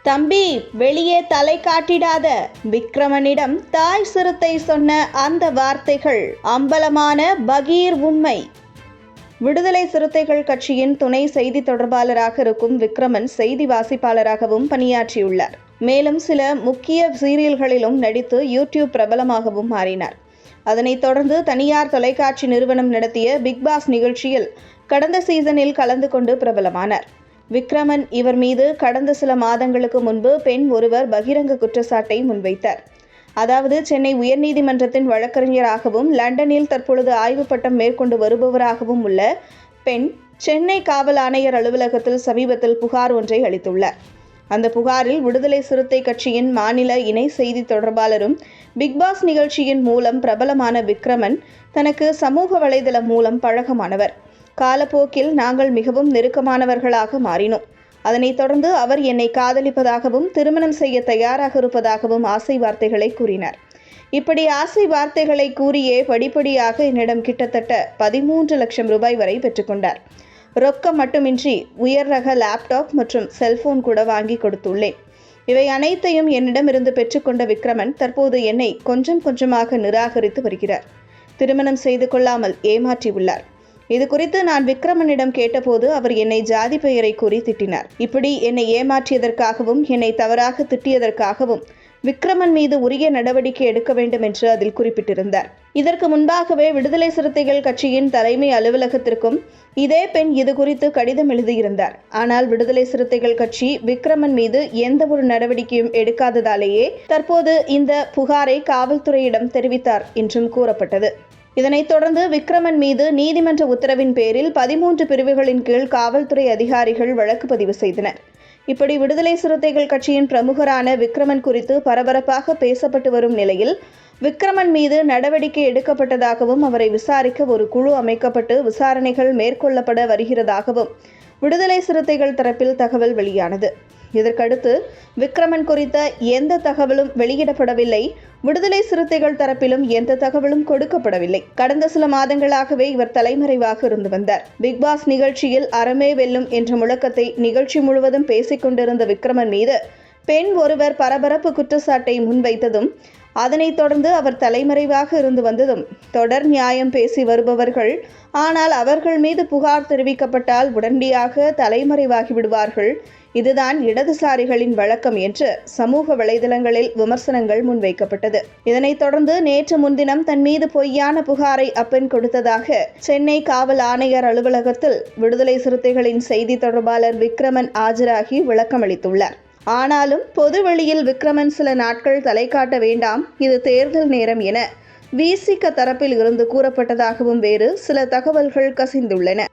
தம்பி, வெளியே தலை காட்டிடாத. விக்ரமனிடம் தாய் சிறுத்தை சொன்ன அந்த வார்த்தைகள் அம்பலமான பகீர் உண்மை. விடுதலை சிறுத்தைகள் கட்சியின் துணை செய்தி தொடர்பாளராக இருக்கும் விக்ரமன் செய்தி வாசிப்பாளராகவும் பணியாற்றியுள்ளார். மேலும் சில முக்கிய சீரியல்களிலும் நடித்து யூடியூப் பிரபலமாகவும் மாறினார். அதனைத் தொடர்ந்து தனியார் தொலைக்காட்சி நிறுவனம் நடத்திய பிக் பாஸ் நிகழ்ச்சியில் கடந்த சீசனில் கலந்து கொண்டு பிரபலமானார். விக்ரமன் இவர் மீது கடந்த சில மாதங்களுக்கு முன்பு பெண் ஒருவர் பகிரங்க குற்றச்சாட்டை முன்வைத்தார். அதாவது, சென்னை உயர்நீதிமன்றத்தின் வழக்கறிஞராகவும் லண்டனில் தற்பொழுது ஆய்வு பட்டம் மேற்கொண்டு வருபவராகவும் உள்ள பெண் சென்னை காவல் ஆணையர் அலுவலகத்தில் சமீபத்தில் புகார் ஒன்றை அளித்துள்ளார். அந்த புகாரில் விடுதலை சிறுத்தை கட்சியின் மாநில இணை செய்தி தொடர்பாளரும் பிக்பாஸ் நிகழ்ச்சியின் மூலம் பிரபலமான விக்ரமன் தனக்கு சமூக வலைதளம் மூலம் பழக்கமானவர். காலப்போக்கில் நாங்கள் மிகவும் நெருக்கமானவர்களாக மாறினோம். அதனைத் தொடர்ந்து அவர் என்னை காதலிப்பதாகவும் திருமணம் செய்ய தயாராக இருப்பதாகவும் ஆசை வார்த்தைகளை கூறினார். இப்படி ஆசை வார்த்தைகளை கூறியே படிப்படியாக என்னிடம் கிட்டத்தட்ட 13 லட்சம் ரூபாய் வரை பெற்றுக்கொண்டார். ரொக்கம் மட்டுமின்றி உயர் ரக லேப்டாப் மற்றும் செல்போன் கூட வாங்கி கொடுத்துள்ளேன். இவை அனைத்தையும் என்னிடமிருந்து பெற்றுக்கொண்ட விக்ரமன் தற்போது என்னை கொஞ்சம் கொஞ்சமாக நிராகரித்து வருகிறார். திருமணம் செய்து கொள்ளாமல் ஏமாற்றியுள்ளார். இது குறித்து நான் விக்ரமனிடம் கேட்டபோது அவர் என்னை ஜாதி பெயரை கூறி திட்டினார். இப்படி என்னை ஏமாற்றியதற்காகவும் என்னை தவறாக திட்டியதற்காகவும் விக்ரமன் மீது உரிய நடவடிக்கை எடுக்க வேண்டும் என்று அதில் குறிப்பிட்டிருந்தார். இதற்கு முன்பாகவே விடுதலை சிறுத்தைகள் கட்சியின் தலைமை அலுவலகத்திற்கும் இதே பெண் இது குறித்து கடிதம் எழுதியிருந்தார். ஆனால் விடுதலை சிறுத்தைகள் கட்சி விக்ரமன் மீது எந்த ஒரு நடவடிக்கையும் எடுக்காததாலேயே தற்போது இந்த புகாரை காவல்துறையிடம் தெரிவித்தார் என்றும் கூறப்பட்டது. இதனைத் தொடர்ந்து விக்ரமன் மீது நீதிமன்ற உத்தரவின் பேரில் 13 பிரிவுகளின் கீழ் காவல்துறை அதிகாரிகள் வழக்கு பதிவு செய்தனர். இப்படி விடுதலை சிறுத்தைகள் கட்சியின் பிரமுகரான விக்ரமன் குறித்து பரபரப்பாக பேசப்பட்டு வரும் நிலையில் விக்ரமன் மீது நடவடிக்கை எடுக்கப்பட்டதாகவும் அவரை விசாரிக்க ஒரு குழு அமைக்கப்பட்டு விசாரணைகள் மேற்கொள்ளப்பட வருகிறதாகவும் விடுதலை சிறுத்தைகள் தரப்பில் தகவல் வெளியானது. இதற்கடுத்து விக்ரமன் குறித்த எந்த தகவலும் வெளியிடப்படவில்லை. விடுதலை சிறுத்தைகள் தரப்பிலும் எந்த தகவலும் கொடுக்கப்படவில்லை. கடந்த சில மாதங்களாகவே இவர் தலைமறைவாக இருந்து வந்தார். பிக்பாஸ் நிகழ்ச்சியில் அறமே வெல்லும் என்ற முழக்கத்தை நிகழ்ச்சி முழுவதும் பேசிக் கொண்டிருந்த விக்ரமன் மீது பெண் ஒருவர் பரபரப்பு குற்றச்சாட்டை முன்வைத்ததும் அதனைத் தொடர்ந்து அவர் தலைமறைவாக இருந்து வந்ததும் தொடர் நியாயம் பேசி வருபவர்கள் ஆனால் அவர்கள் மீது புகார் தெரிவிக்கப்பட்டால் உடனடியாக தலைமறைவாகி விடுவார்கள். இதுதான் இடதுசாரிகளின் வழக்கம் என்று சமூக வலைதளங்களில் விமர்சனங்கள் முன்வைக்கப்பட்டது. இதனைத் தொடர்ந்து நேற்று முன்தினம் தன் மீது பொய்யான புகாரை அப்பெண் கொடுத்ததாக சென்னை காவல் ஆணையர் அலுவலகத்தில் விடுதலை சிறுத்தைகளின் செய்தி தொடர்பாளர் விக்ரமன் ஆஜராகி விளக்கமளித்துள்ளார். ஆனாலும் பொதுவெளியில் விக்ரமன் சில நாட்கள் தலை காட்ட வேண்டாம், இது தேர்தல் நேரம் என விசிக தரப்பில் இருந்து கூறப்பட்டதாகவும் வேறு சில தகவல்கள் கசிந்துள்ளன.